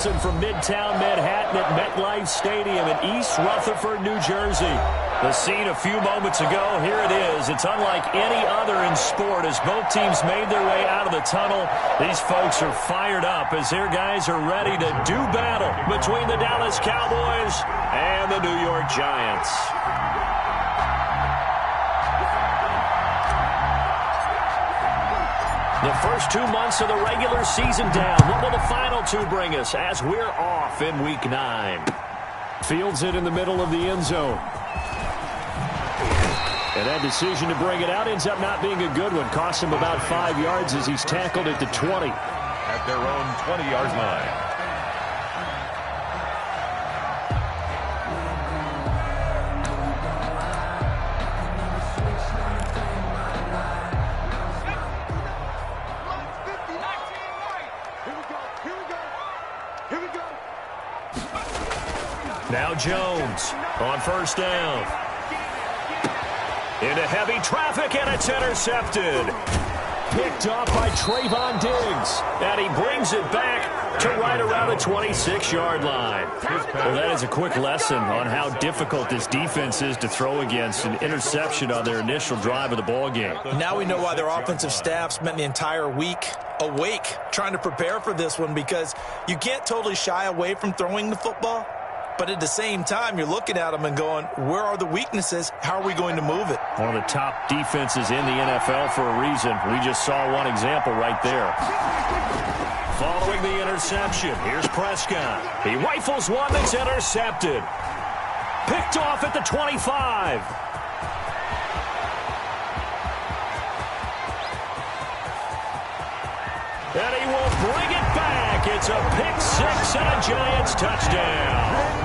From Midtown Manhattan at MetLife Stadium in East Rutherford, New Jersey. The scene a few moments ago, here it is. It's unlike any other in sport as both teams made their way out of the tunnel. These folks are fired up as their guys are ready to do battle between the Dallas Cowboys and the New York Giants. The first 2 months of the regular season down. What will the final two bring us as we're off in Week 9? Fields it in the middle of the end zone. And that decision to bring it out ends up not being a good one. Cost him about 5 yards as he's tackled at the 20. At their own 20-yard line. Now Jones on first down. Into heavy traffic, and it's intercepted. Picked off by Trayvon Diggs. And he brings it back to right around the 26-yard line. Well, that is a quick lesson on how difficult this defense is to throw against. An interception on their initial drive of the ball game. Now we know why their offensive staff spent the entire week awake trying to prepare for this one, because you can't totally shy away from throwing the football. But at the same time, you're looking at them and going, where are the weaknesses? How are we going to move it? One of the top defenses in the NFL for a reason. We just saw one example right there. Following the interception, here's Prescott. He rifles one that's intercepted. Picked off at the 25. And he will bring it back. It's a pick six and a Giants touchdown.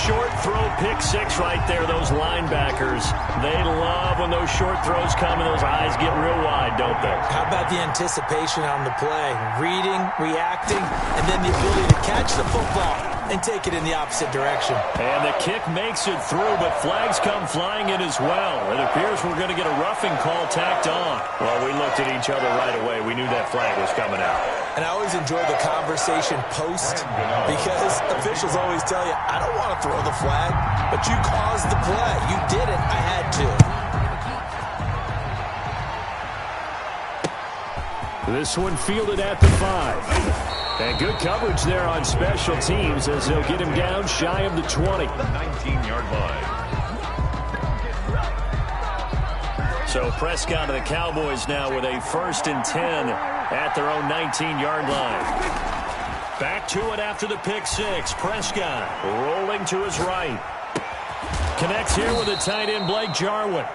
Short throw pick six right there. Those linebackers, they love when those short throws come and those eyes get real wide, don't they? How about the anticipation on the play? Reading, reacting, and then the ability to catch the football and take it in the opposite direction. And the kick makes it through, but flags come flying in as well. It appears we're going to get a roughing call tacked on. Well, we looked at each other right away. We knew that flag was coming out. And I always enjoy the conversation post, because officials always tell you, I don't want to throw the flag, but you caused the play. You did it. I had to. This one fielded at the 5. And good coverage there on special teams as they'll get him down shy of the 20. The 19-yard line. So Prescott of the Cowboys now with a 1st and 10 at their own 19-yard line. Back to it after the pick six. Prescott rolling to his right. Connects here with the tight end Blake Jarwin.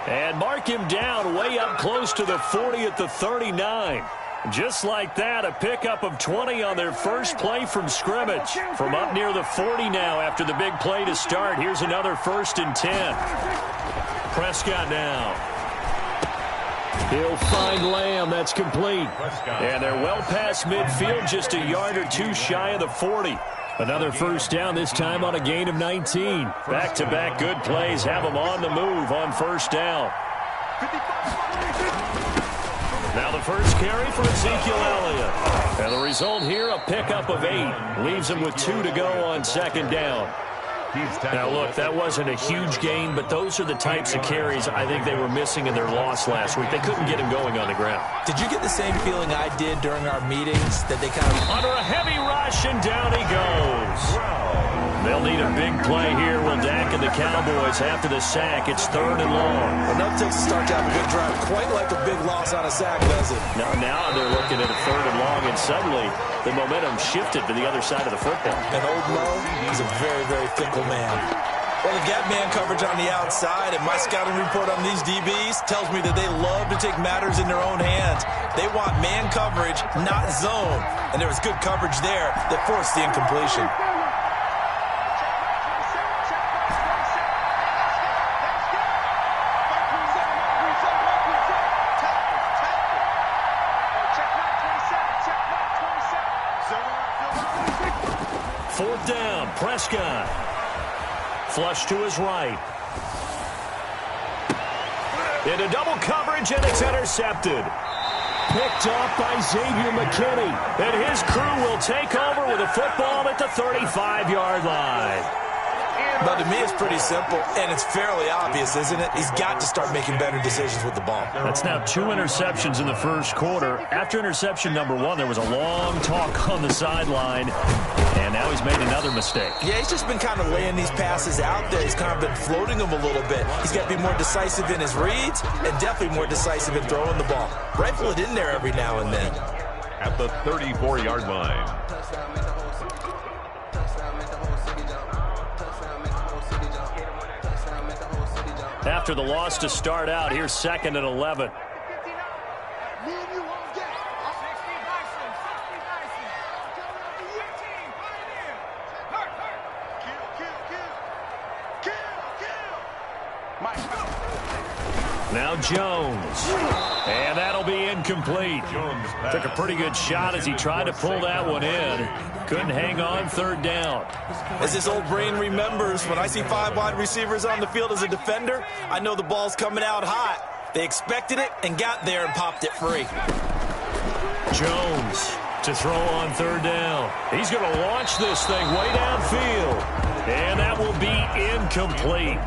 And mark him down way up close to the 40 at the 39. Just like that, a pickup of 20 on their first play from scrimmage. From up near the 40 now after the big play to start. Here's another 1st and 10. Prescott now. He'll find Lamb. That's complete. And they're well past midfield, just a yard or two shy of the 40. Another first down, this time on a gain of 19. Back-to-back good plays have them on the move on first down. Now the first carry for Ezekiel Elliott. And the result here, a pickup of 8. Leaves him with 2 to go on second down. Now, look, that wasn't a huge gain, but those are the types of carries I think they were missing in their loss last week. They couldn't get him going on the ground. Did you get the same feeling I did during our meetings that they kind of... Under a heavy rush, and down he goes. They'll need a big play here. Will Dak and the Cowboys after the sack. It's 3rd and long. Enough takes to start to have a good drive. Quite like a big loss on a sack, does it? Now they're looking at a 3rd and long, and suddenly the momentum shifted to the other side of the football. And old Mo, he's a very, very fickle man. Well, the gap man coverage on the outside, and my scouting report on these DBs tells me that they love to take matters in their own hands. They want man coverage, not zone. And there was good coverage there that forced the incompletion. Fourth down, Prescott. Flush to his right. Into double coverage, and it's intercepted. picked off by Xavier McKinney. And his crew will take over with a football at the 35-yard line. But to me, it's pretty simple, and it's fairly obvious, isn't it? He's got to start making better decisions with the ball. That's now 2 interceptions in the first quarter. After interception number 1, there was a long talk on the sideline, and now he's made another mistake. Yeah, he's just been kind of laying these passes out there. He's kind of been floating them a little bit. He's got to be more decisive in his reads and definitely more decisive in throwing the ball. Rifle it in there every now and then. At the 34-yard line. After the loss to start out, here's 2nd and 11. Now Jones. And that'll be incomplete. Took a pretty good shot as he tried to pull that one in. Couldn't hang on 3rd down. As his old brain remembers, when I see 5 wide receivers on the field as a defender, I know the ball's coming out hot. They expected it and got there and popped it free. Jones to throw on 3rd down. He's going to launch this thing way downfield. And that will be incomplete.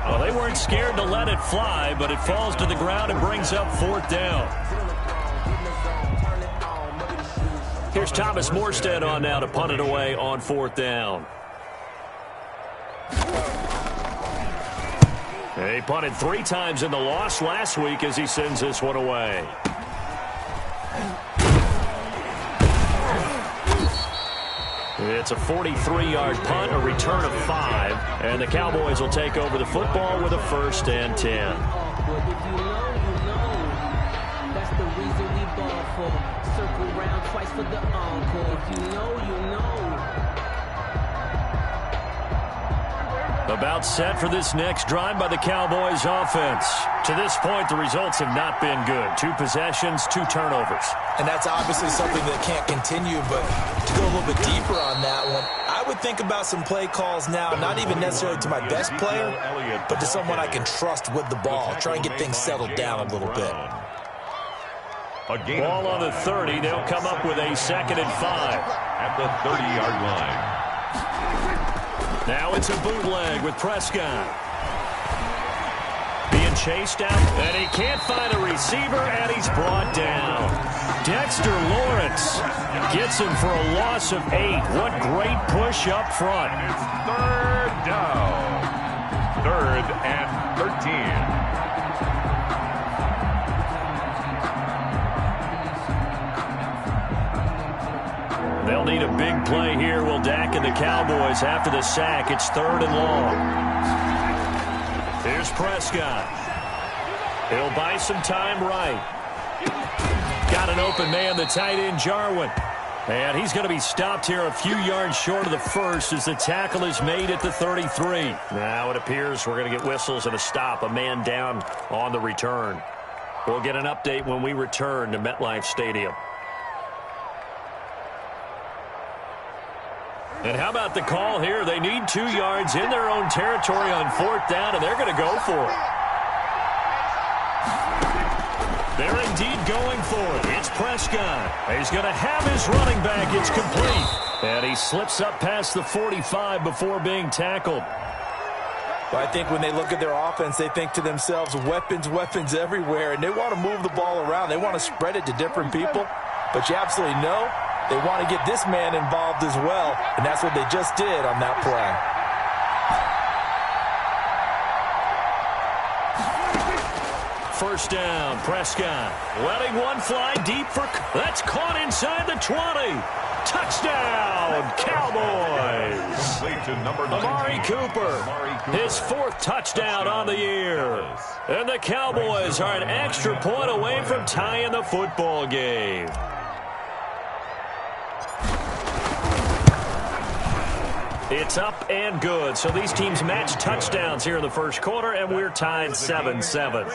Well, they weren't scared to let it fly, but it falls to the ground and brings up 4th down. Here's Thomas Morstead on now to punt it away on 4th down. He punted 3 times in the loss last week as he sends this one away. It's a 43-yard punt, a return of 5, and the Cowboys will take over the football with a 1st and 10. That's the reason we ball for. Circle round twice for the encore. If you know, you know. About set for this next drive by the Cowboys offense. To this point, the results have not been good. 2 possessions, 2 turnovers. And that's obviously something that can't continue, but to go a little bit deeper on that one, I would think about some play calls now, not even necessarily to my best player, but to someone I can trust with the ball. Try and get things settled down a little bit. Ball on the 30. They'll come up with a 2nd and 5. At the 30-yard line. Now it's a bootleg with Prescott. Being chased out, and he can't find a receiver, and he's brought down. Dexter Lawrence gets him for a loss of 8. What great push up front. 3rd down. 3rd and 13. They'll need a big play here, will Dak and the Cowboys after the sack. It's 3rd and long. Here's Prescott. He'll buy some time right. Got an open man, the tight end, Jarwin. And he's going to be stopped here a few yards short of the 1st as the tackle is made at the 33. Now it appears we're going to get whistles and a stop, a man down on the return. We'll get an update when we return to MetLife Stadium. And how about the call here? They need 2 yards in their own territory on 4th down, and they're going to go for it. They're indeed going for it. It's Prescott. He's going to have his running back. It's complete. And he slips up past the 45 before being tackled. But I think when they look at their offense, they think to themselves, weapons, weapons everywhere, and they want to move the ball around. They want to spread it to different people. But you absolutely know they want to get this man involved as well, and that's what they just did on that play. First down, Prescott. Letting one fly deep for... That's caught inside the 20. Touchdown, Cowboys. Amari Cooper, his 4th touchdown on the year. And the Cowboys are an extra point away from tying the football game. It's up and good. So these teams match touchdowns here in the first quarter, and we're tied 7-7.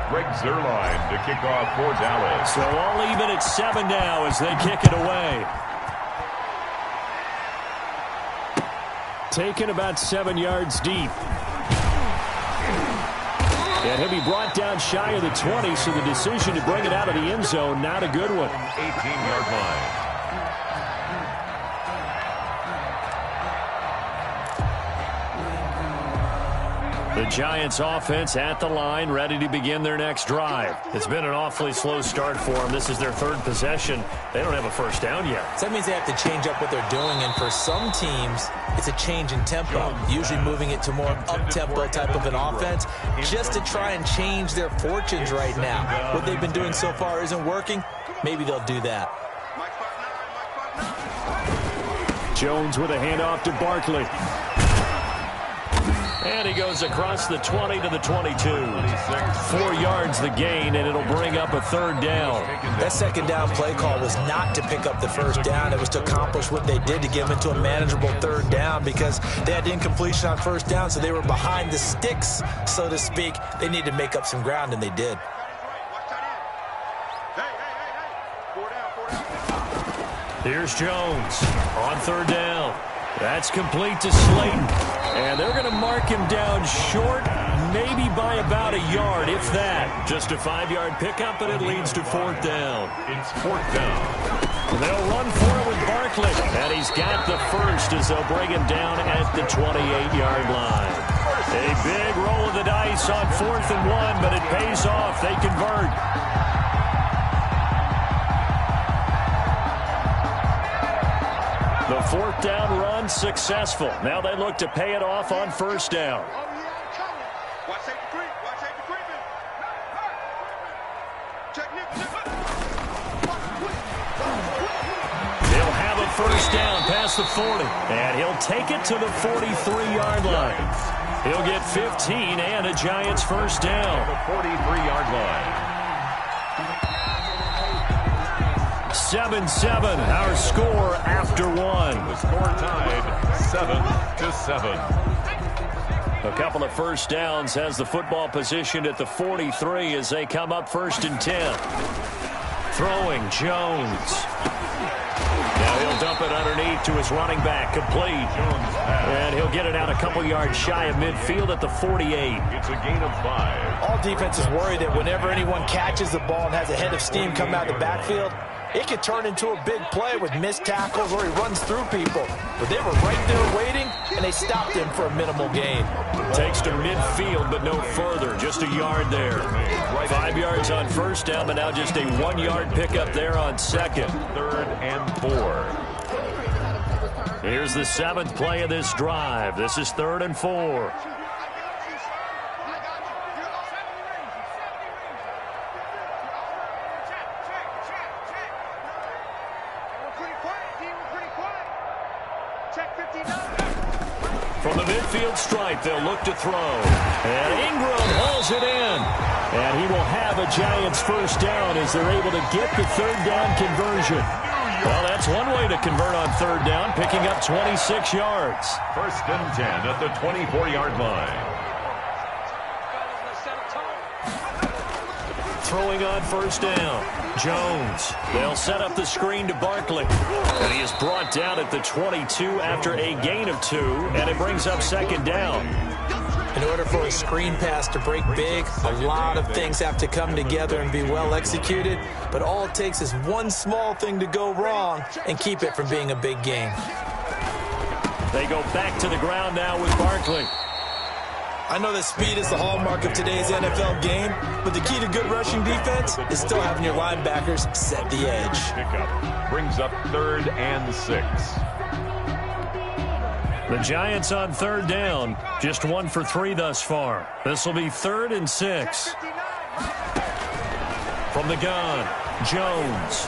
Greg Zuerlein to kick off for Dallas. So all even at 7 now as they kick it away. taken about 7 yards deep. And he'll be brought down shy of the 20, so the decision to bring it out of the end zone, not a good one. 18-yard line. The Giants offense at the line, ready to begin their next drive. It's been an awfully slow start for them. This is their third possession. They don't have a first down yet. So that means they have to change up what they're doing, and for some teams, it's a change in tempo, usually moving it to more up-tempo type of an offense, just to try and change their fortunes right now. What they've been doing so far isn't working. Maybe they'll do that. Jones with a handoff to Barkley. And he goes across the 20 to the 22. 4 yards the gain, and it'll bring up a third down. That second down play call was not to pick up the first down. It was to accomplish what they did, to get them into a manageable third down, because they had incompletion on first down, so they were behind the sticks, so to speak. They needed to make up some ground, and they did. Here's Jones on third down. That's complete to Slayton. And they're going to mark him down short, maybe by about a yard, if that. Just a 5-yard pickup, and it leads to fourth down. It's fourth down. They'll run for it with Barkley. And he's got the first as they'll bring him down at the 28-yard line. A big roll of the dice on 4th and 1, but it pays off. They convert. The fourth down run successful. Now they look to pay it off on first down. He'll have a first down past the 40, and he'll take it to the 43-yard line. He'll get 15 and a Giants first down. The 43-yard line. 7-7, our score after one. The score tied 7-7. A couple of first downs has the football positioned at the 43 as they come up 1st and 10. Throwing Jones. Now he'll dump it underneath to his running back, complete. And he'll get it out a couple yards shy of midfield at the 48. It's a gain of 5. All defenses worry that whenever anyone catches the ball and has a head of steam come out of the backfield, it could turn into a big play with missed tackles or he runs through people. But they were right there waiting, and they stopped him for a minimal gain. Takes to midfield, but no further. Just a yard there. 5 yards on first down, but now just a 1-yard pickup there on second. 3rd and 4. Here's the 7th play of this drive. This is 3rd and 4. From the midfield stripe, they'll look to throw. And Ingram hauls it in. And he will have a Giants first down as they're able to get the third down conversion. Well, that's one way to convert on third down, picking up 26 yards. 1st and 10 at the 24-yard line. Throwing on first down. Jones. They'll set up the screen to Barkley. And he is brought down at the 22 after a gain of 2. And it brings up 2nd down. In order for a screen pass to break big, a lot of things have to come together and be well executed. But all it takes is one small thing to go wrong and keep it from being a big gain. They go back to the ground now with Barkley. I know that speed is the hallmark of today's NFL game, but the key to good rushing defense is still having your linebackers set the edge. Pickup brings up 3rd and 6. The Giants on third down, just 1 for 3 thus far. This will be 3rd and 6. From the gun, Jones.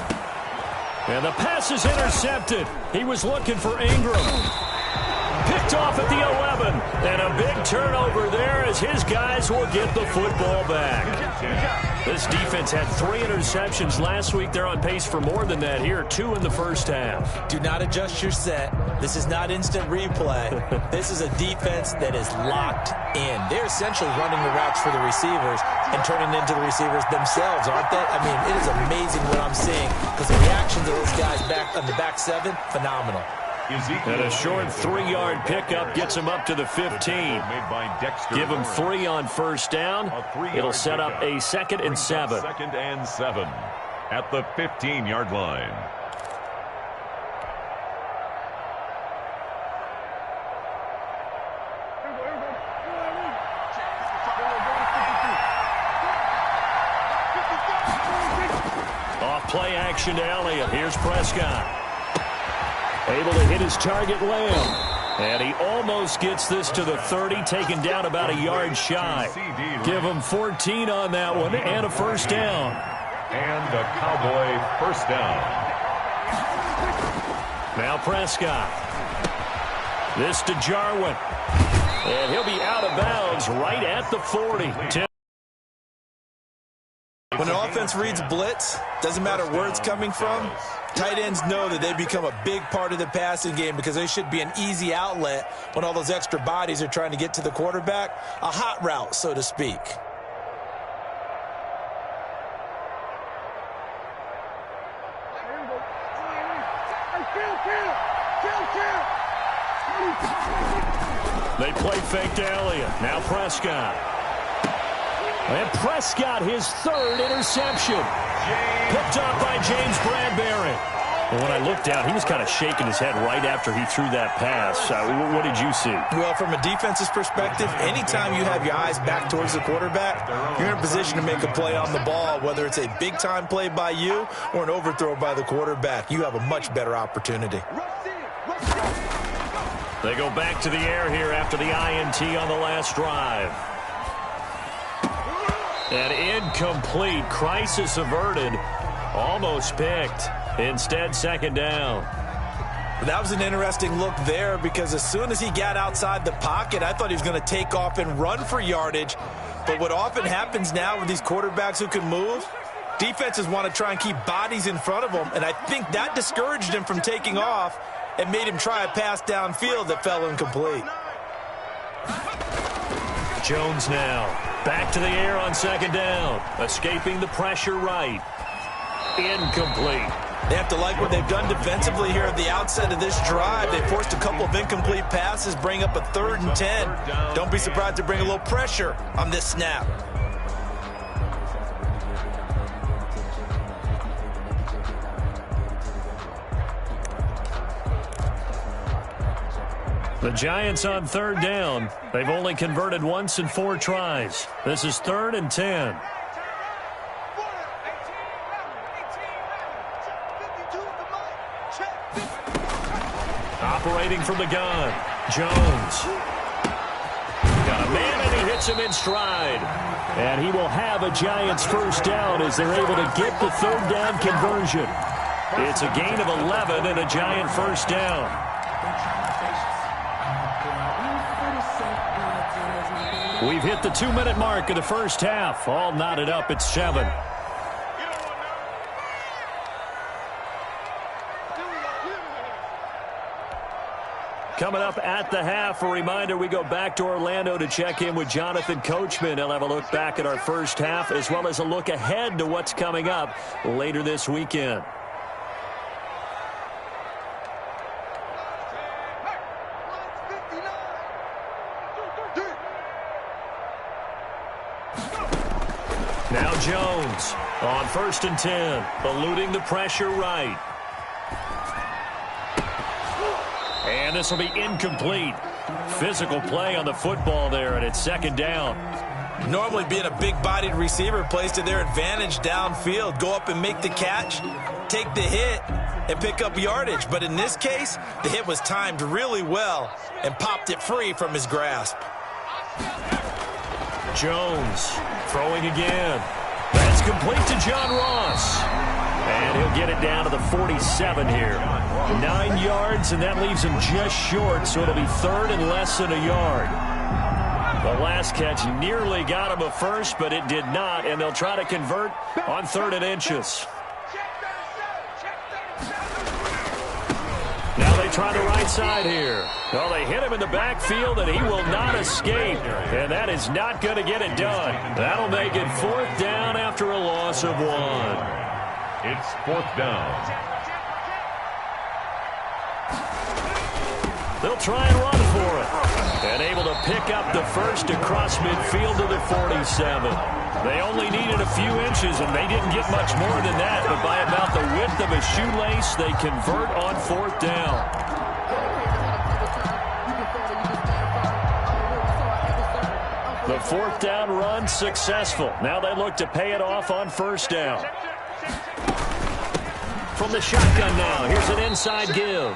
And the pass is intercepted. He was looking for Ingram. Picked off at the 11. And a big turnover there as his guys will get the football back. This defense had 3 interceptions last week. They're on pace for more than that here. 2 in the first half. Do not adjust your set. This is not instant replay. This is a defense that is locked in. They're essentially running the routes for the receivers and turning into the receivers themselves, aren't they? I mean, it is amazing what I'm seeing because the reactions of those guys back on the back 7, phenomenal. And a short 3-yard pickup gets him up to the 15. Give him 3 on first down. It'll set up a 2nd and 7. 2nd and 7 at the 15-yard line. Off play action to Elliott. Here's Prescott. Able to hit his target, Lamb. And he almost gets this to the 30, taken down about a yard shy. Give him 14 on that one and a first down. And a Cowboy first down. Now Prescott. This to Jarwin. And he'll be out of bounds right at the 40. When an offense reads blitz, doesn't matter where it's coming from, tight ends know that they become a big part of the passing game because they should be an easy outlet when all those extra bodies are trying to get to the quarterback. A hot route, so to speak. They play fake to Elliott. Now Prescott. And Prescott, his 3rd interception. Picked up by James Bradbury. And when I looked down, he was kind of shaking his head right after he threw that pass. What did you see? Well, from a defense's perspective, anytime you have your eyes back towards the quarterback, you're in a position to make a play on the ball, whether it's a big-time play by you or an overthrow by the quarterback. You have a much better opportunity. They go back to the air here after the INT on the last drive. And incomplete. Crisis averted. Almost picked. Instead, 2nd down. That was an interesting look there because as soon as he got outside the pocket, I thought he was going to take off and run for yardage. But what often happens now with these quarterbacks who can move, defenses want to try and keep bodies in front of them. And I think that discouraged him from taking off and made him try a pass downfield that fell incomplete. Jones now. Back to the air on 2nd down. Escaping the pressure right. Incomplete. They have to like what they've done defensively here at the outset of this drive. They forced a couple of incomplete passes, bring up a 3rd and 10. Don't be surprised to bring a little pressure on this snap. The Giants on 3rd down. They've only converted once in 4 tries. This is 3rd and 10. Operating from the gun. Jones. Got a man and he hits him in stride. And he will have a Giants first down as they're able to get the 3rd down conversion. It's a gain of 11 and a Giant first down. We've hit the 2-minute mark of the first half. All knotted up at 7. Coming up at the half, a reminder, we go back to Orlando to check in with Jonathan Coachman. He'll have a look back at our first half as well as a look ahead to what's coming up later this weekend. Now Jones on 1st and 10, eluding the pressure right. And this will be incomplete. Physical play on the football there, and it's 2nd down. Normally being a big-bodied receiver plays to their advantage downfield. Go up and make the catch, take the hit, and pick up yardage. But in this case, the hit was timed really well and popped it free from his grasp. Jones throwing again. That's complete to John Ross. And he'll get it down to the 47 here. 9 yards, and that leaves him just short, so it'll be 3rd and less than a yard. The last catch nearly got him a first, but it did not, and they'll try to convert on 3rd and inches. Now they try the right side here. Well, they hit him in the backfield, and he will not escape. And that is not going to get it done. That'll make it 4th down after a loss of 1. It's 4th down. They'll try and run for it. And able to pick up the first across midfield to the 47. They only needed a few inches, and they didn't get much more than that. But by about the width of a shoelace, they convert on 4th down. The 4th down run successful. Now they look to pay it off on 1st down. From the shotgun now, here's an inside give.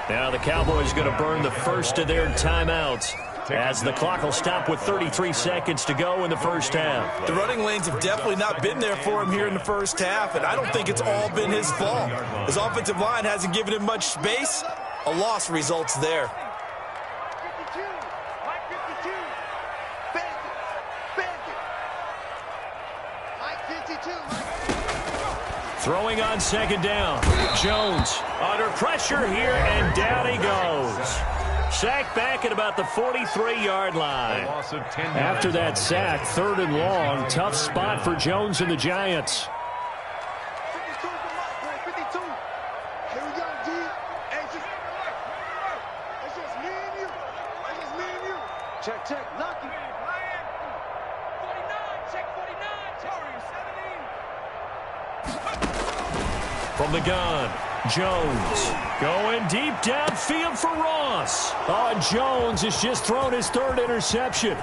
Now the Cowboys going to burn the first of their timeouts as the clock will stop with 33 seconds to go in the first half. The running lanes have definitely not been there for him here in the first half, and I don't think it's all been his fault. His offensive line hasn't given him much space. A loss results there. Throwing on 2nd down. Jones under pressure here, and down he goes. Sacked back at about the 43-yard line. After that sack, 3rd and long. Tough spot for Jones and the Giants. Check. Lucky. From the gun, Jones going deep downfield for Ross. Oh, and Jones has just thrown his 3rd interception.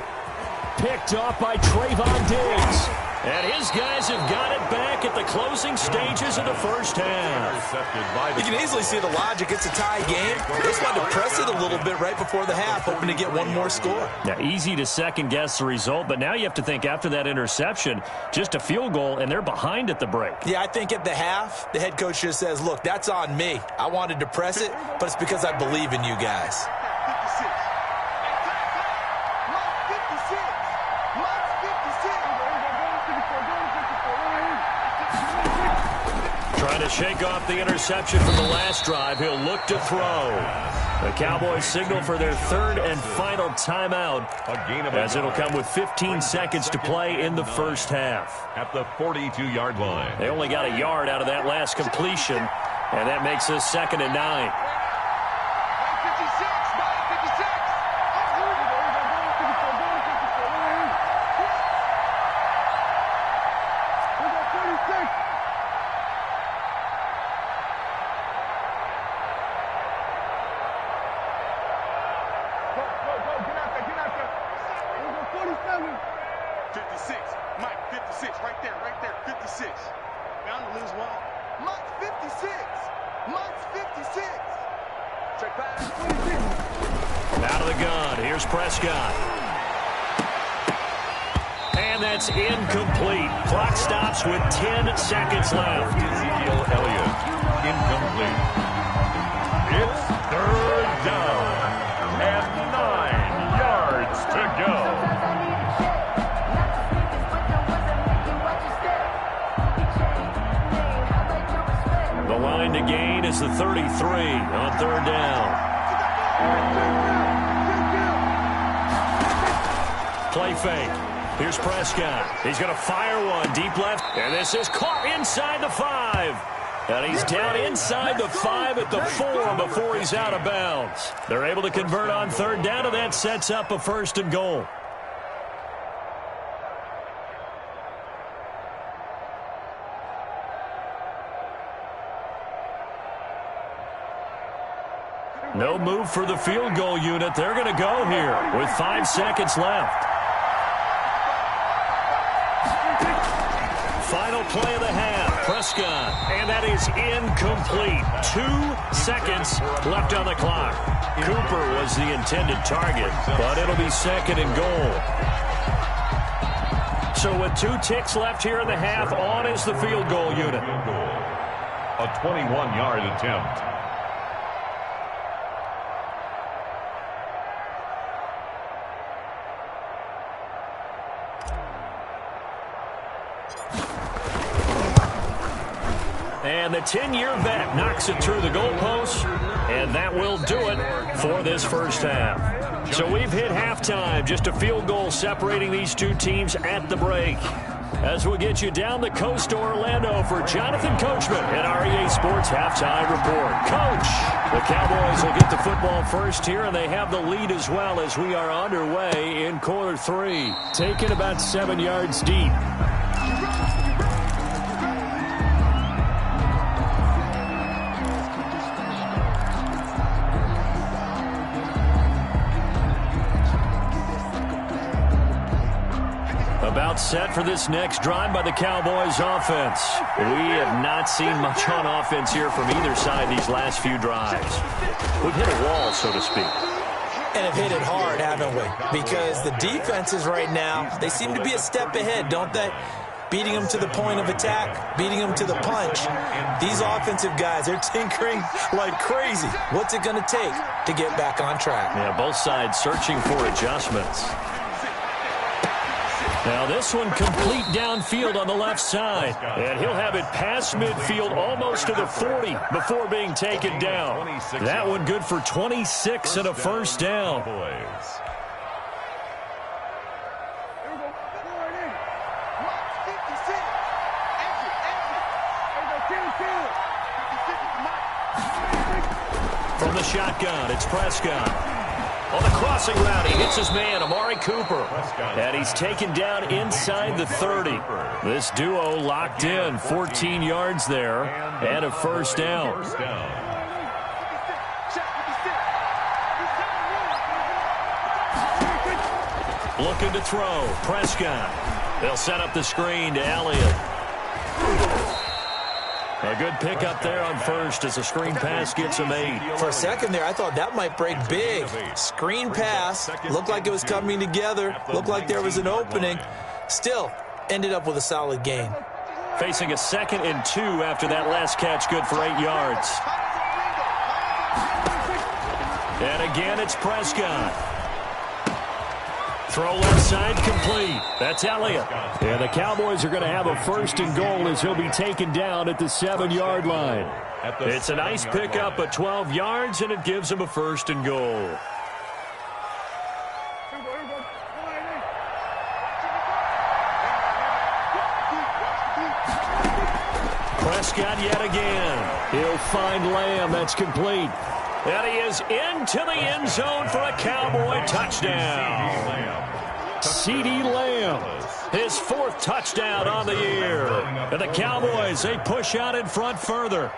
Picked off by Trayvon Diggs. And his guys have got it back at the closing stages of the first half. You can easily see the logic. It's a tie game. They just wanted to press it a little bit right before the half, hoping to get one more score. Now, easy to second-guess the result, but now you have to think after that interception, just a field goal, and they're behind at the break. Yeah, I think at the half, the head coach just says, look, that's on me. I wanted to press it, but it's because I believe in you guys. Trying to shake off the interception from the last drive. He'll look to throw. The Cowboys signal for their 3rd and final timeout, as it'll come with 15 seconds to play in the first half. At the 42-yard line. They only got a yard out of that last completion, and that makes us 2nd and 9. Out of the gun, here's Prescott. And that's incomplete. Clock stops with 10 seconds left. Ezekiel Elliott, incomplete. It's 3rd down and 9 yards to go. The line to gain is the 33 on 3rd down. Play fake. Here's Prescott. He's going to fire one deep left, and this is caught inside the 5. And he's down inside the 5 at the 4 before he's out of bounds. They're able to convert on 3rd down, and that sets up a 1st and goal. No move for the field goal unit. They're going to go here with 5 seconds left. Final play of the half. Prescott. And that is incomplete. 2 seconds left on the clock. Cooper was the intended target, but it'll be 2nd and goal. So with 2 ticks left here in the half, on is the field goal unit. A 21-yard attempt. And the 10-year vet knocks it through the goalpost, and that will do it for this first half. So we've hit halftime, just a field goal separating these two teams at the break. As we'll get you down the coast to Orlando for Jonathan Coachman at our EA Sports Halftime Report. Coach, the Cowboys will get the football first here, and they have the lead as well as we are underway in quarter 3. Taken about 7 yards deep. About set for this next drive by the Cowboys offense. We have not seen much on offense here from either side these last few drives. We've hit a wall, so to speak. And have hit it hard, haven't we? Because the defenses right now, they seem to be a step ahead, don't they? Beating them to the point of attack, beating them to the punch. These offensive guys, they're tinkering like crazy. What's it going to take to get back on track? Yeah, both sides searching for adjustments. Now this one complete downfield on the left side. And he'll have it past midfield almost to the 40 before being taken down. That one good for 26 and a first down. From the shotgun, it's Prescott. On the crossing route, he hits his man, Amari Cooper. And he's taken down inside the 30. This duo locked in, 14 yards there, and a first down. Looking to throw, Prescott. They'll set up the screen to Elliott. A good pickup there on first as the screen pass gets him 8. For a second there, I thought that might break big. Screen pass, looked like it was coming together, looked like there was an opening. Still, ended up with a solid gain. Facing a 2nd and 2 after that last catch, good for 8 yards. And again, it's Prescott. Throw left side complete. That's Elliott. And the Cowboys are going to have a first and goal as he'll be taken down at the 7-yard line. It's a nice pickup of 12 yards, and it gives him a first and goal. Prescott yet again. He'll find Lamb. That's complete. And he is into the end zone for a Cowboy touchdown. CeeDee Lamb, his 4th touchdown on the year. And the Cowboys, they push out in front further.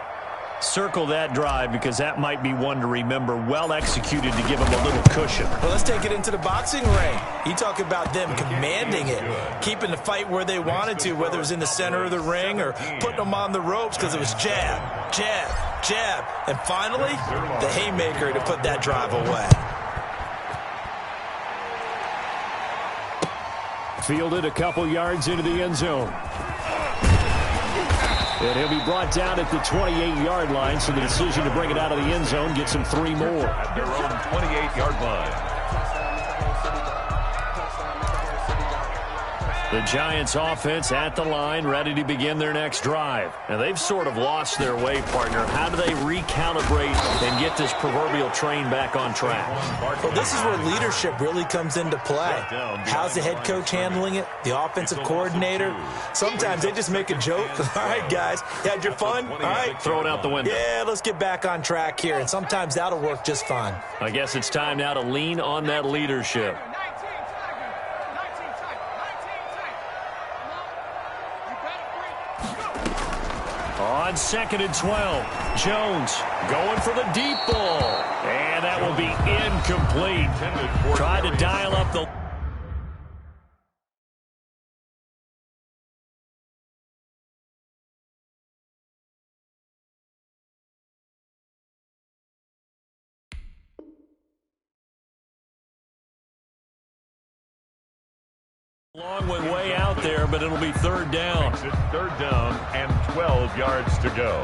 Circle that drive because that might be one to remember. Well executed to give him a little cushion. Well, let's take it into the boxing ring. You talk about them commanding it, keeping the fight where they wanted to, whether it was in the center of the ring or putting them on the ropes because it was jab, jab, jab. And finally, the haymaker to put that drive away. Fielded a couple yards into the end zone. And he'll be brought down at the 28-yard line, so the decision to bring it out of the end zone gets him 3 more. At their own 28-yard line. The Giants offense at the line, ready to begin their next drive. And they've sort of lost their way, partner. How do they recalibrate and get this proverbial train back on track? Well, this is where leadership really comes into play. How's the head coach handling it? The offensive coordinator? Sometimes they just make a joke. All right, guys, you had your fun? All right. Throw it out the window. Yeah, let's get back on track here. And sometimes that'll work just fine. I guess it's time now to lean on that leadership. On 2nd and 12, Jones going for the deep ball. And that will be incomplete. Tried to dial up the... Long one way out there, but it'll be 3rd down. It's 3rd down and 12 yards to go.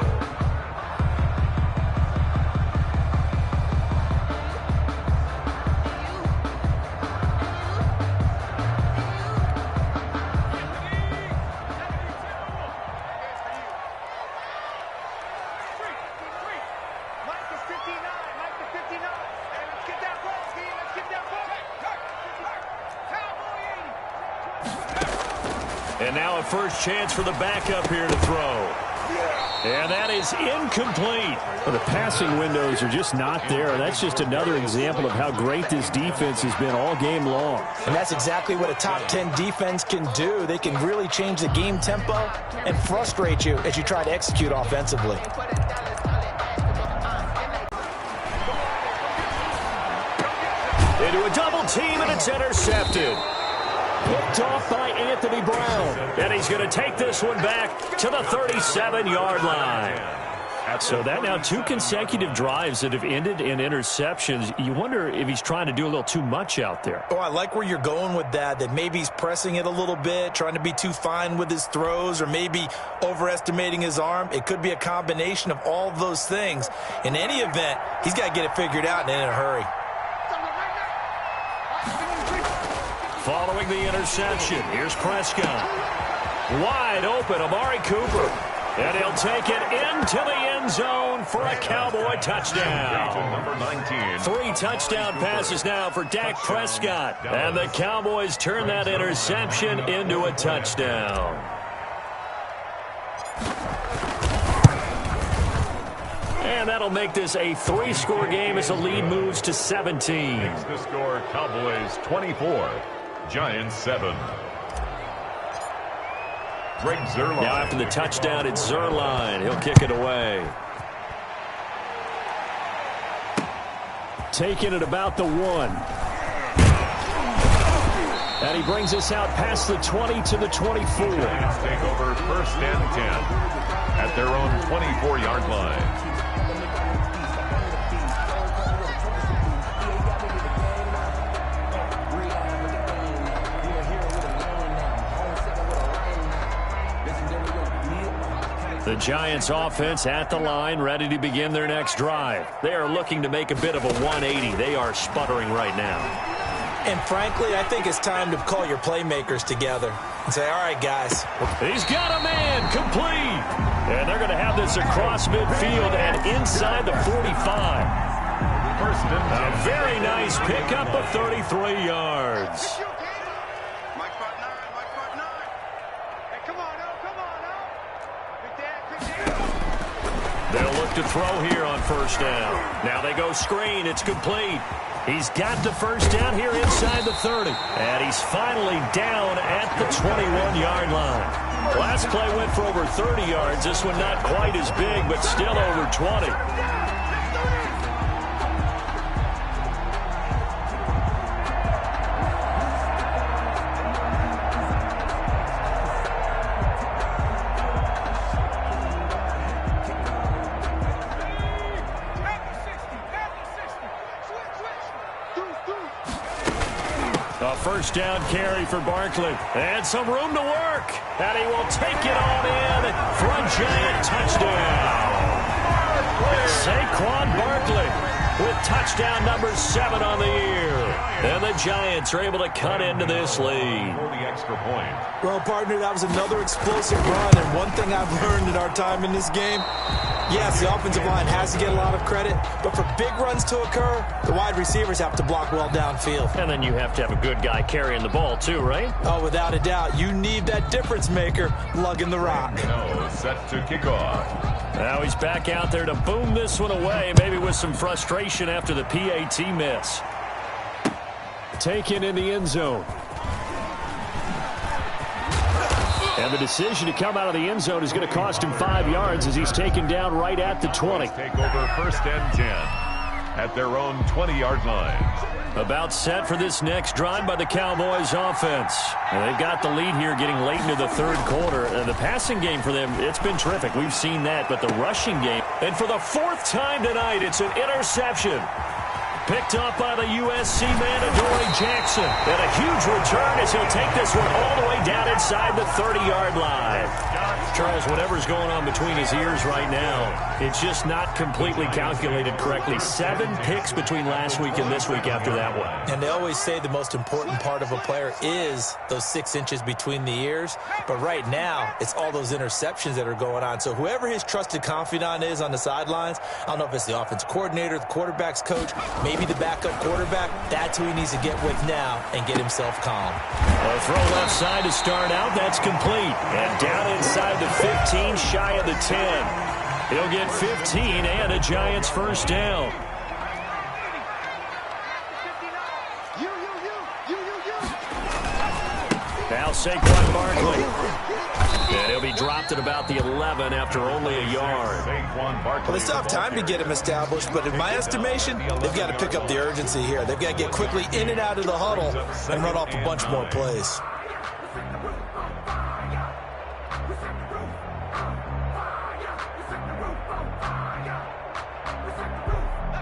And now a first chance for the backup here to throw. And that is incomplete. Well, the passing windows are just not there. That's just another example of how great this defense has been all game long. And that's exactly what a top 10 defense can do. They can really change the game tempo and frustrate you as you try to execute offensively. Into a double team, and it's intercepted. Picked off by Anthony Brown. And he's going to take this one back to the 37-yard line. So that now 2 consecutive drives that have ended in interceptions. You wonder if he's trying to do a little too much out there. Oh, I like where you're going with that maybe he's pressing it a little bit, trying to be too fine with his throws, or maybe overestimating his arm. It could be a combination of all of those things. In any event, he's got to get it figured out and in a hurry. Following the interception, here's Prescott. Wide open, Amari Cooper. And he'll take it into the end zone for a Cowboy touchdown. Number 19. 3 touchdown passes now for Dak Prescott. And the Cowboys turn that interception into a touchdown. And that'll make this a 3-score game as the lead moves to 17. Makes the score Cowboys 24, Giants 7. Greg Zuerlein. Now after the touchdown, it's Zuerlein. He'll kick it away. Taking it about the 1. And he brings us out past the 20 to the 24. Giants take over 1st and 10 at their own 24-yard line. The Giants offense at the line, ready to begin their next drive. They are looking to make a bit of a 180. They are sputtering right now. And frankly, I think it's time to call your playmakers together and say, all right, guys. He's got a man, complete. And they're going to have this across midfield and inside the 45. First and 10. A very nice pickup of 33 yards. They'll look to throw here on 1st down. Now they go screen. It's complete. He's got the 1st down here inside the 30. And he's finally down at the 21-yard line. Last play went for over 30 yards. This one not quite as big, but still over 20. A 1st down carry for Barkley. And some room to work. And he will take it on in for a Giant touchdown. Saquon Barkley with touchdown number 7 on the year. And the Giants are able to cut into this lead. For the extra point. Well, partner, that was another explosive run. And one thing I've learned in our time in this game, yes, the offensive line has to get a lot of credit, but for big runs to occur, the wide receivers have to block well downfield. And then you have to have a good guy carrying the ball too, right? Oh, without a doubt. You need that difference maker lugging the rock. No, set to kick off. Now he's back out there to boom this one away, maybe with some frustration after the PAT miss. Taken in the end zone. And the decision to come out of the end zone is going to cost him 5 yards as he's taken down right at the 20. Take over 1st and 10 at their own 20-yard line. About set for this next drive by the Cowboys offense. And they've got the lead here getting late into the 3rd quarter. And the passing game for them, it's been terrific. We've seen that. But the rushing game, and for the 4th time tonight, it's an interception. Picked up by the USC man, Adoree Jackson. And a huge return as he'll take this one all the way down inside the 30-yard line. Charles, whatever's going on between his ears right now, it's just not completely calculated correctly. 7 picks between last week and this week after that one. And they always say the most important part of a player is those 6 inches between the ears. But right now, it's all those interceptions that are going on. So whoever his trusted confidant is on the sidelines, I don't know if it's the offensive coordinator, the quarterback's coach, maybe the backup quarterback, that's who he needs to get with now and get himself calm. A throw left side to start out. That's complete. And down inside the 15, shy of the 10. He'll get 15 and a Giants first down. Now Saquon Barkley. And he'll be dropped at about the 11 after only a yard. Well, they still have time to get him established, but in my estimation, they've got to pick up the urgency here. They've got to get quickly in and out of the huddle and run off a bunch more plays.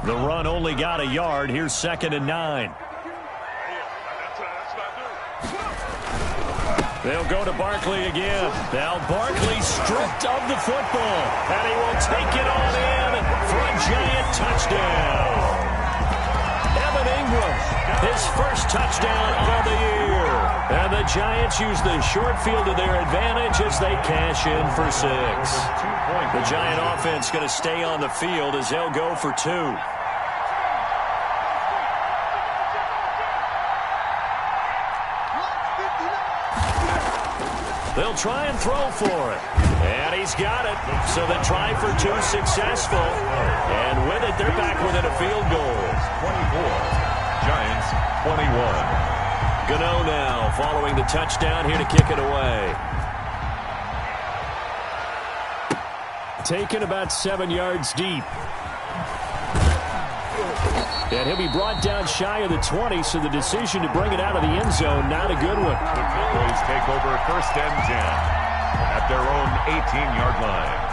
The run only got a yard. Here's 2nd and 9. They'll go to Barkley again. Now Barkley stripped of the football. And he will take it on in for a Giant touchdown. Evan Ingram, his first touchdown of the year. And the Giants use the short field to their advantage as they cash in for 6. The Giant offense going to stay on the field as they'll go for 2. They'll try and throw for it. And he's got it. So the try for 2 successful. And with it, they're back within a field goal. 24. Giants 21. Gano now following the touchdown here to kick it away. Taken about 7 yards deep. And he'll be brought down shy of the 20, so the decision to bring it out of the end zone, not a good one. The Cowboys take over 1st and 10 at their own 18-yard line.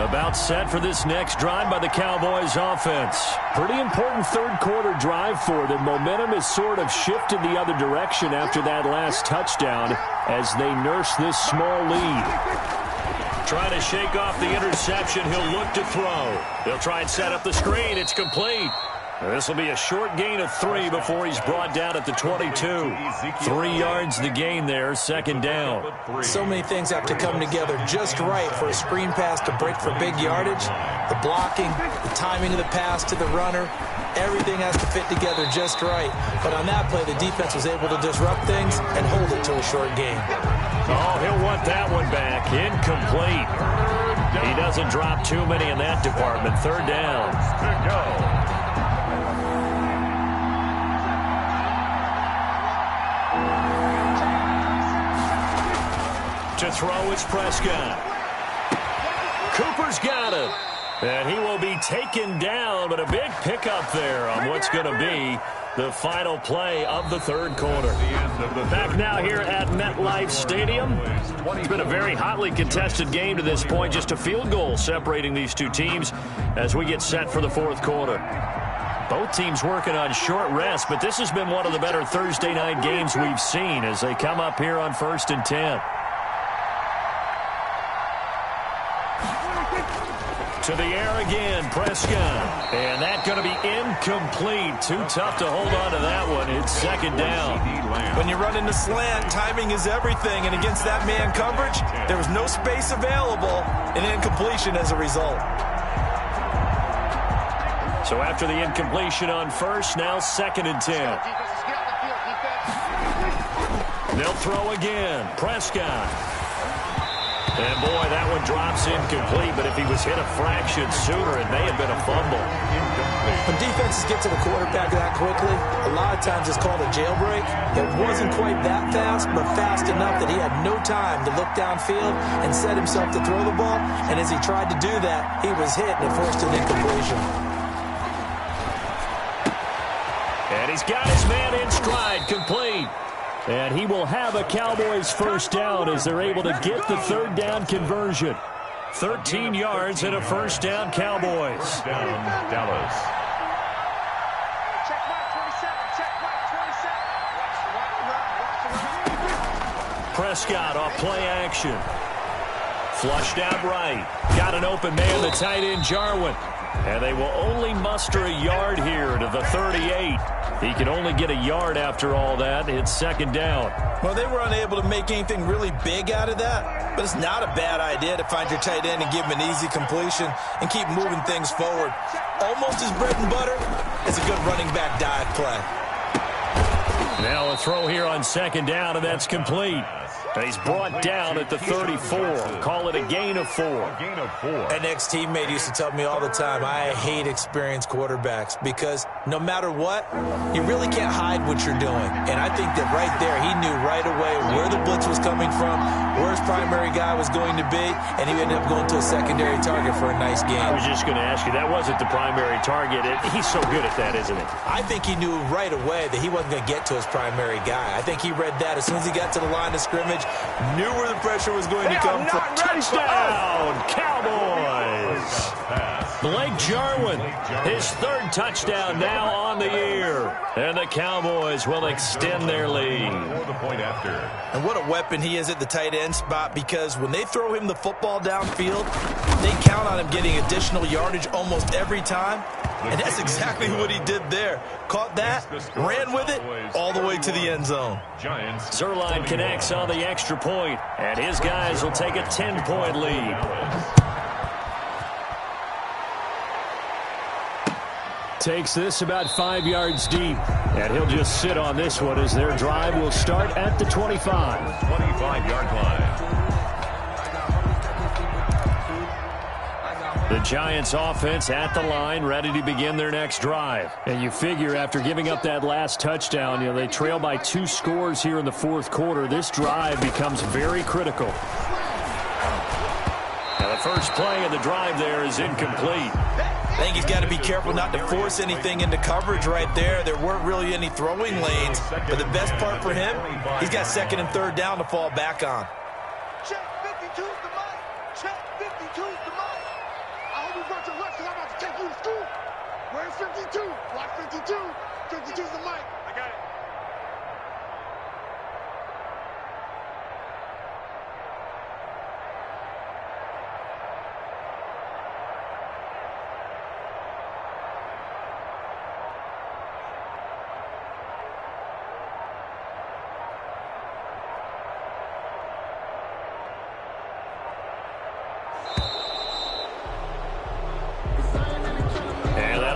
About set for this next drive by the Cowboys offense. Pretty important third-quarter drive for them. Momentum has sort of shifted the other direction after that last touchdown as they nurse this small lead. Trying to shake off the interception. He'll look to throw. They'll try and set up the screen. It's complete. This will be a short gain of 3 before he's brought down at the 22. 3 yards the gain there, 2nd down. So many things have to come together just right for a screen pass to break for big yardage. The blocking, the timing of the pass to the runner, everything has to fit together just right. But on that play, the defense was able to disrupt things and hold it to a short gain. Oh, he'll want that one back. Incomplete. He doesn't drop too many in that department. 3rd down. To throw, it's Prescott. Cooper's got it. And he will be taken down, but a big pickup there on what's going to be the final play of the 3rd quarter. Back now here at MetLife Stadium. It's been a very hotly contested game to this point. Just a field goal separating these two teams as we get set for the 4th quarter. Both teams working on short rest, but this has been one of the better Thursday night games we've seen as they come up here on 1st and 10. To the air again, Prescott. And that's going to be incomplete. Too tough to hold on to that one. It's 2nd down. When you run into slant, timing is everything. And against that man coverage, there was no space available and incompletion as a result. So after the incompletion on 1st, now 2nd and 10. They'll throw again. Prescott. And, boy, that one drops incomplete, but if he was hit a fraction sooner, it may have been a fumble. When defenses get to the quarterback that quickly, a lot of times it's called a jailbreak. It wasn't quite that fast, but fast enough that he had no time to look downfield and set himself to throw the ball. And as he tried to do that, he was hit and it forced an incompletion. And he's got his man in stride, complete. And he will have a Cowboys first down as they're able to get the 3rd down conversion. 13 yards and a first down, Cowboys. Down, Dallas. Prescott off play action. Flushed out right. Got an open man, the tight end, Jarwin. And they will only muster a yard here to the 38. He can only get a yard after all that. It's second down. Well, they were unable to make anything really big out of that, but it's not a bad idea to find your tight end and give him an easy completion and keep moving things forward. Almost as bread and butter as a good running back dive play. Now a throw here on second down, and that's complete. And he's brought down at the 34. Call it a gain of 4. An ex-teammate used to tell me all the time, I hate experienced quarterbacks because no matter what, you really can't hide what you're doing. And I think that right there, he knew right away where the blitz was coming from, where his primary guy was going to be, and he ended up going to a secondary target for a nice game. I was just going to ask you, that wasn't the primary target. He's so good at that, isn't he? I think he knew right away that he wasn't going to get to his primary guy. I think he read that as soon as he got to the line of scrimmage, knew where the pressure was going to come from. Touchdown, Cowboys! Blake Jarwin, his third touchdown now on the year. And the Cowboys will extend their lead. And what a weapon he is at the tight end spot, because when they throw him the football downfield, they count on him getting additional yardage almost every time. And that's exactly what he did there. Caught that, ran with it, all the way to the end zone. Zerline connects on the extra point, and his guys will take a 10-point lead. Takes this about 5 yards deep, and he'll just sit on this one as their drive will start at the 25. 25-yard line. The Giants offense at the line, ready to begin their next drive. And you figure after giving up that last touchdown, they trail by 2 scores here in the fourth quarter. This drive becomes very critical. Now the first play of the drive there is incomplete. I think he's got to be careful not to force anything into coverage right there. There weren't really any throwing lanes, but the best part for him, he's got second and third down to fall back on. Check 52's the mic. Check 52's the mic. I hope you brought your lunch because I'm about to take you to school. Where's 52? Block 52. 52's the mic. I got it.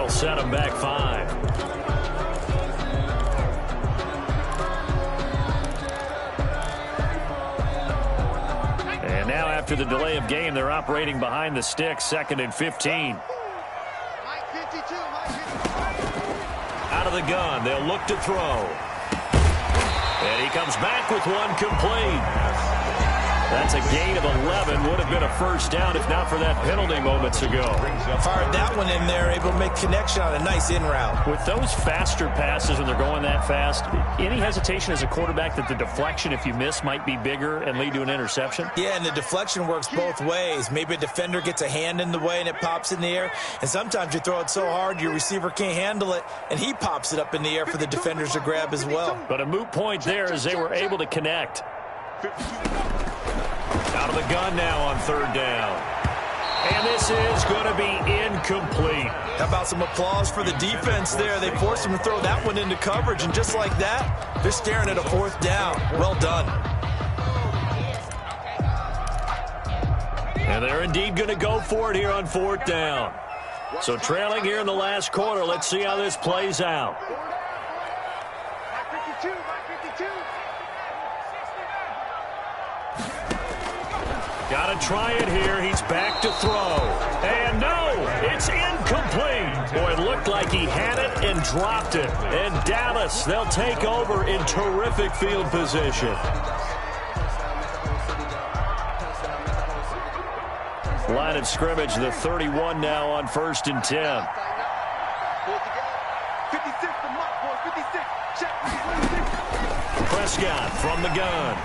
Set him back 5. And now after the delay of game, they're operating behind the sticks, 2nd and 15. Out of the gun, they'll look to throw. And he comes back with one complete. That's a gain of 11. Would have been a first down if not for that penalty moments ago. Fired that one in there, able to make connection on a nice in route. With those faster passes when they're going that fast, any hesitation as a quarterback that the deflection, if you miss, might be bigger and lead to an interception? Yeah, and the deflection works both ways. Maybe a defender gets a hand in the way and it pops in the air. And sometimes you throw it so hard your receiver can't handle it, and he pops it up in the air for the defenders to grab as well. But a moot point there as they were able to connect. Out of the gun now on third down. And this is going to be incomplete. How about some applause for the defense there? They forced him to throw that one into coverage, and just like that, they're staring at a fourth down. Well done. And they're indeed going to go for it here on fourth down. So trailing here in the last quarter, let's see how this plays out. Got to try it here. He's back to throw. And no, it's incomplete. Boy, it looked like he had it and dropped it. And Dallas, they'll take over in terrific field position. Line of scrimmage, the 31 now on 1st and 10. Prescott from the gun.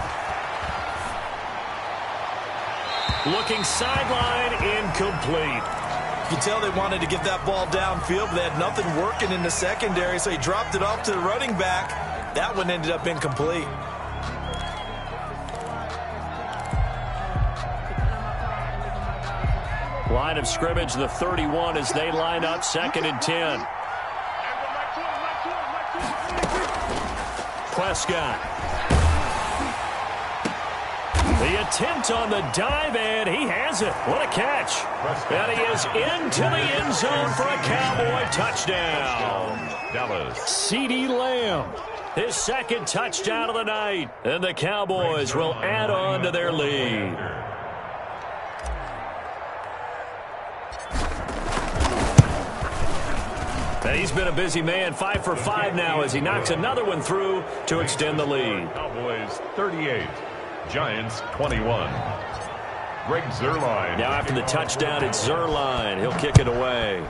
Looking sideline, incomplete. You can tell they wanted to get that ball downfield, but they had nothing working in the secondary, so he dropped it off to the running back. That one ended up incomplete. Line of scrimmage, the 31, as they line up 2nd and 10. Prescott. The attempt on the dive, and he has it. What a catch. And he is into the end zone for a Cowboy touchdown. Dallas. CeeDee Lamb, his 2nd touchdown of the night. And the Cowboys will add on to their lead. And he's been a busy man, 5 for 5 now as he knocks another one through to extend the lead. Cowboys 38, Giants 21. Greg Zuerlein. Now after the touchdown, it's Zuerlein. He'll kick it away.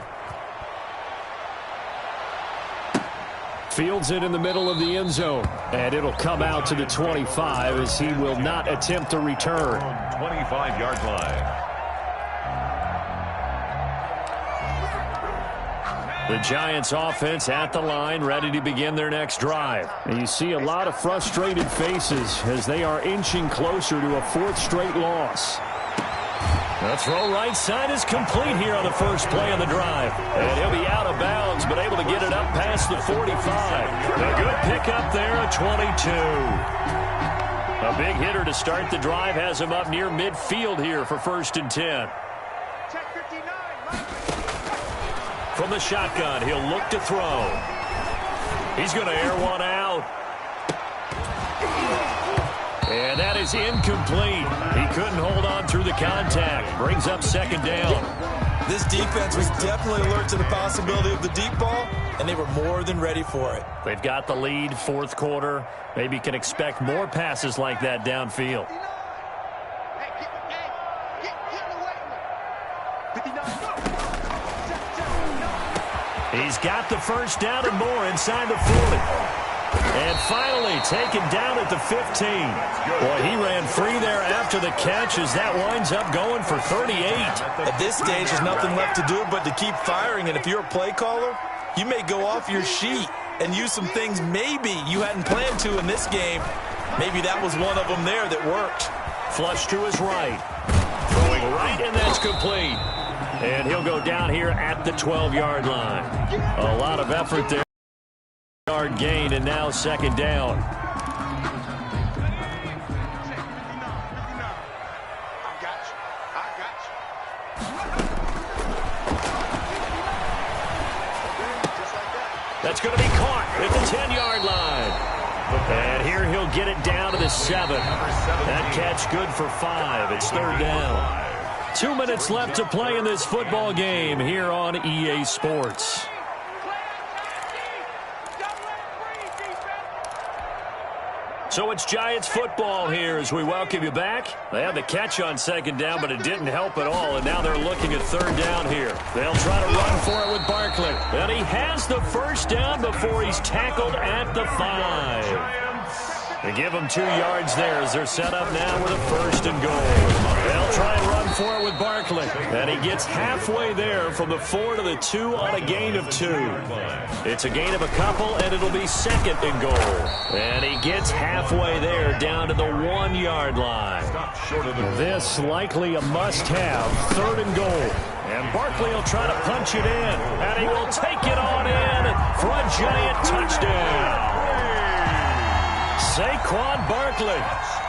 Fields it in the middle of the end zone. And it'll come out to the 25 as he will not attempt a return. 25-yard line. The Giants offense at the line, ready to begin their next drive. And you see a lot of frustrated faces as they are inching closer to a 4th straight loss. The throw right side is complete here on the first play of the drive. And he'll be out of bounds, but able to get it up past the 45. A good pickup there at 22. A big hitter to start the drive has him up near midfield here for 1st and 10. From the shotgun, he'll look to throw. He's going to air one out. And that is incomplete. He couldn't hold on through the contact. Brings up 2nd down. This defense was definitely alert to the possibility of the deep ball, and they were more than ready for it. They've got the lead, 4th quarter. Maybe can expect more passes like that downfield. He's got the 1st down and more inside the 40. And finally taken down at the 15. Boy, he ran free there after the catch as that winds up going for 38. At this stage, there's nothing left to do but to keep firing. And if you're a play caller, you may go off your sheet and use some things maybe you hadn't planned to in this game. Maybe that was one of them there that worked. Flush to his right. Throwing right, and that's complete. And he'll go down here at the 12-yard line. A lot of effort there. Yard gain, and now 2nd down. That's going to be caught at the 10-yard line. And here he'll get it down to the 7. That catch good for 5. It's 3rd down. 2 minutes left to play in this football game here on EA Sports. So it's Giants football here as we welcome you back. They had the catch on 2nd down, but it didn't help at all, and now they're looking at 3rd down here. They'll try to run for it with Barkley. And he has the 1st down before he's tackled at the 5. They give him 2 yards there as they're set up now with a 1st and goal. They'll try and run for it with Barkley. And he gets halfway there from the 4 to the 2 on a gain of 2. It's a gain of a couple, and it'll be 2nd and goal. And he gets halfway there down to the 1-yard line. This likely a must-have, 3rd and goal. And Barkley will try to punch it in. And he will take it on in for a Giant touchdown. Saquon Barkley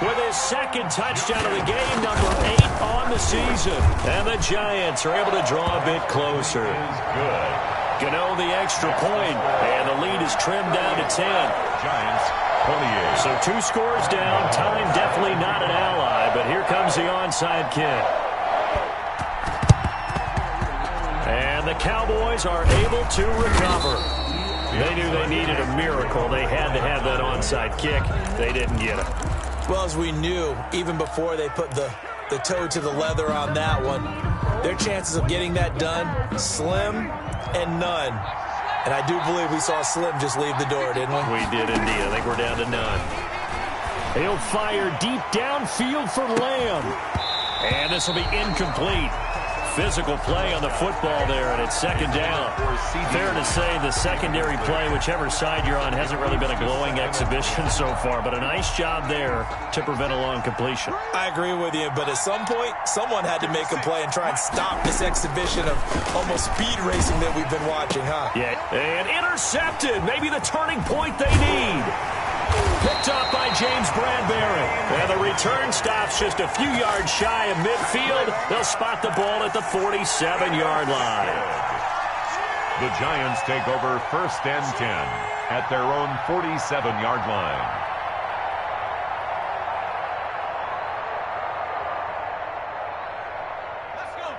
with his 2nd touchdown of the game, number 8 on the season. And the Giants are able to draw a bit closer. Gano the extra point, and the lead is trimmed down to 10. Giants 28. So 2 scores down. Time definitely not an ally, but here comes the onside kick. And the Cowboys are able to recover. They knew they needed a miracle. They had to have that onside kick. They didn't get it. Well, as we knew, even before they put the toe to the leather on that one, their chances of getting that done, slim and none. And I do believe we saw Slim just leave the door, didn't we? We did indeed. I think we're down to none. He'll fire deep downfield for Lamb. And this will be incomplete. physical play on the football there, and it's second down. Fair to say the secondary play, whichever side you're on, hasn't really been a glowing exhibition so far, but a nice job there to prevent a long completion. I agree with you, but at some point, someone had to make a play and try and stop this exhibition of almost speed racing that we've been watching, huh? Yeah, and intercepted. Maybe the turning point they need. Picked up by James Bradbury. And the return stops just a few yards shy of midfield. They'll spot the ball at the 47-yard line. The Giants take over 1st and 10 at their own 47-yard line.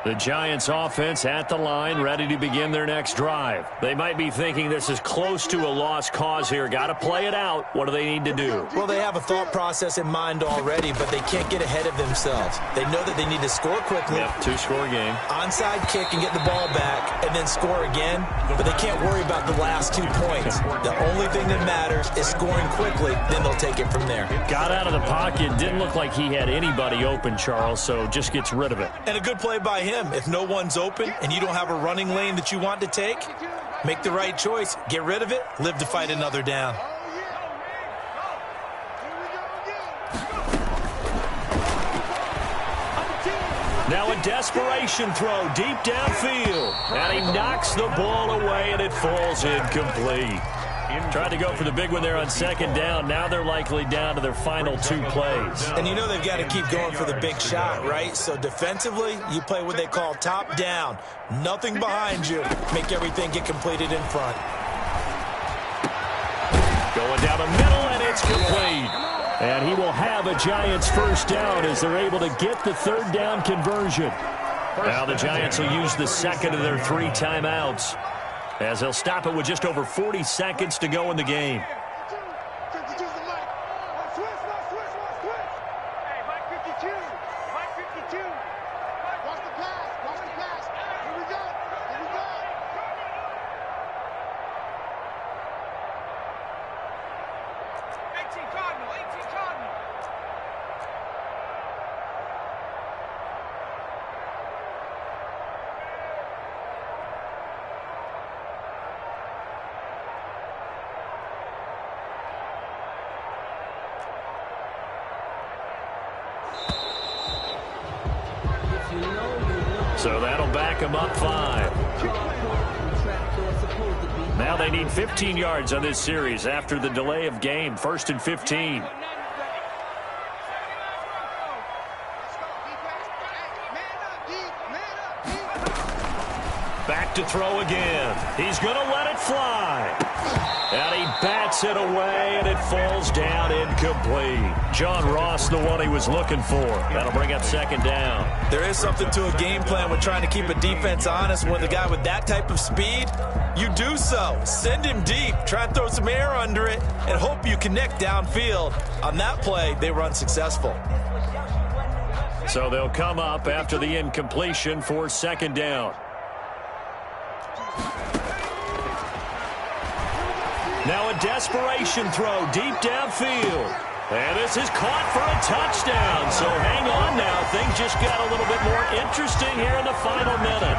The Giants offense at the line, ready to begin their next drive. They might be thinking this is close to a lost cause here. Got to play it out. What do they need to do? Well, they have a thought process in mind already, but they can't get ahead of themselves. They know that they need to score quickly. Yep, 2-score game. Onside kick and get the ball back and then score again, but they can't worry about the last 2 points. The only thing that matters is scoring quickly, then they'll take it from there. Got out of the pocket. Didn't look like he had anybody open, Charles, so just gets rid of it. And a good play by him. If no one's open and you don't have a running lane that you want to take, make the right choice. Get rid of it. Live to fight another down. Now a desperation throw deep downfield. And he knocks the ball away, and it falls incomplete. Tried to go for the big one there on second down. Now they're likely down to their final 2 plays. And you know they've got to keep going for the big shot, right? So defensively, you play what they call top down. Nothing behind you. Make everything get completed in front. Going down the middle, and it's complete. And he will have a Giants first down as they're able to get the 3rd down conversion. Now the Giants will use the second of their 3 timeouts, as they'll stop it with just over 40 seconds to go in the game. So that'll back them up 5. Now they need 15 yards on this series after the delay of game. 1st and 15. Back to throw again. He's going to let it fly. And he bats it away, and it falls down incomplete. John Ross, the one he was looking for. That'll bring up 2nd down. There is something to a game plan with trying to keep a defense honest. With a guy with that type of speed, you do so. Send him deep. Try and throw some air under it and hope you connect downfield. On that play, they were unsuccessful. So they'll come up after the incompletion for 2nd down. Now a desperation throw deep downfield. And this is caught for a touchdown. So hang on now. Things just got a little bit more interesting here in the final minute.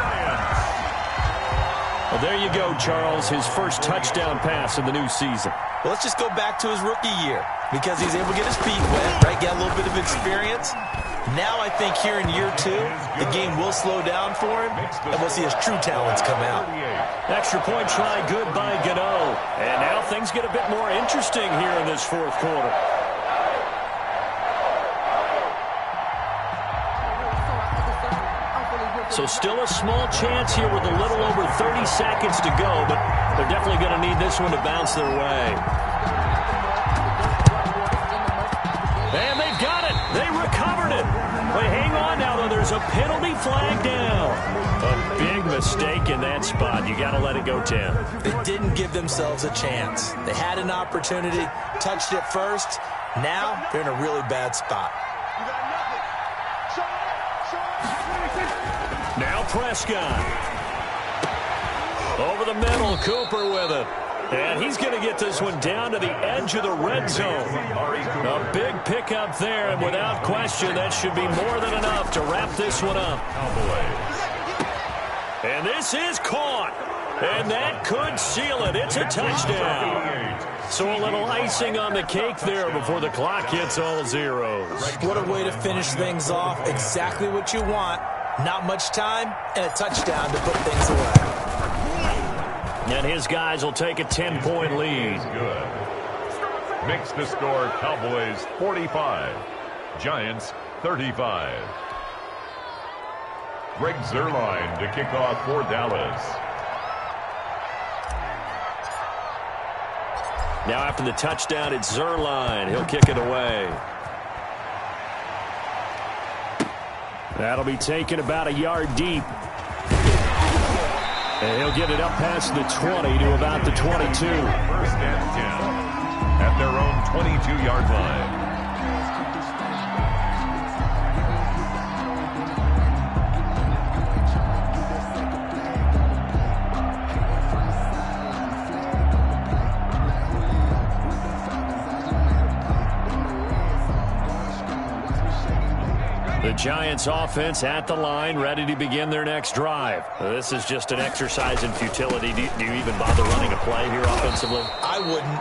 Well, there you go, Charles. His first touchdown pass in the new season. Well, let's just go back to his rookie year because he's able to get his feet wet, right? Get a little bit of experience. Now I think here in year 2, the game will slow down for him, and we'll see his true talents come out. Extra point try good by Gano. And now things get a bit more interesting here in this 4th quarter. So still a small chance here with a little over 30 seconds to go, but they're definitely going to need this one to bounce their way. And they've got it. They recovered it. Wait, hang on now, though. There's a penalty flag down. A big mistake in that spot. You got to let it go 10. They didn't give themselves a chance. They had an opportunity, touched it first. Now they're in a really bad spot. Now Prescott. Over the middle, Cooper with it. And he's going to get this one down to the edge of the red zone. A big pickup there, and without question, that should be more than enough to wrap this one up. And this is caught. And that could seal it. It's a touchdown. So a little icing on the cake there before the clock hits all zeros. What a way to finish things off. Exactly what you want. Not much time and a touchdown to put things away. And his guys will take a 10-point lead. Good. Makes the score Cowboys 45, Giants 35. Greg Zuerlein to kick off for Dallas. Now after the touchdown, it's Zuerlein. He'll kick it away. That'll be taken about a yard deep. And he'll get it up past the 20 to about the 22. First and 10 at their own 22-yard line. The Giants offense at the line, ready to begin their next drive. This is just an exercise in futility. Do you even bother running a play here offensively? I wouldn't,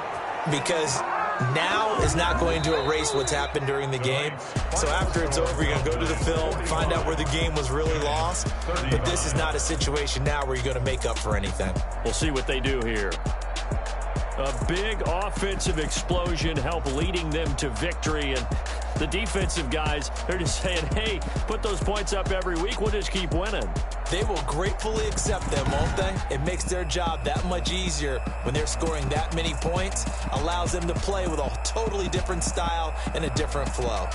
because now is not going to erase what's happened during the game. So after it's over, you're going to go to the film, find out where the game was really lost. But this is not a situation now where you're going to make up for anything. We'll see what they do here. A big offensive explosion help leading them to victory, and the defensive guys, they're just saying, hey, put those points up every week, we'll just keep winning. They will gratefully accept them, won't they? It makes their job that much easier when they're scoring that many points, allows them to play with a totally different style and a different flow.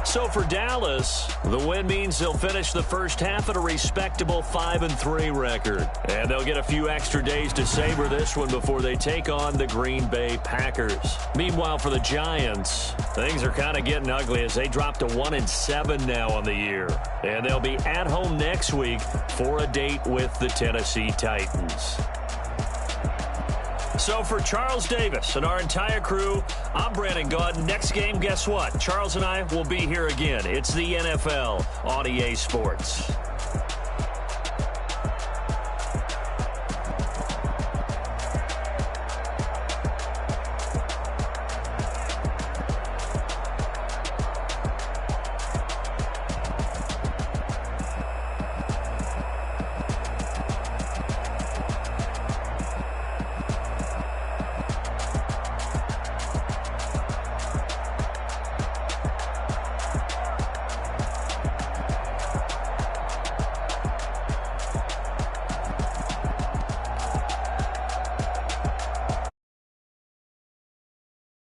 So for Dallas, the win means they'll finish the first half at a respectable 5-3 record. And they'll get a few extra days to savor this one before they take on the Green Bay Packers. Meanwhile, for the Giants, things are kind of getting ugly as they drop to 1-7 now on the year. And they'll be at home next week for a date with the Tennessee Titans. So for Charles Davis and our entire crew, I'm Brandon Gaudin. Next game, guess what? Charles and I will be here again. It's the NFL on EA Sports.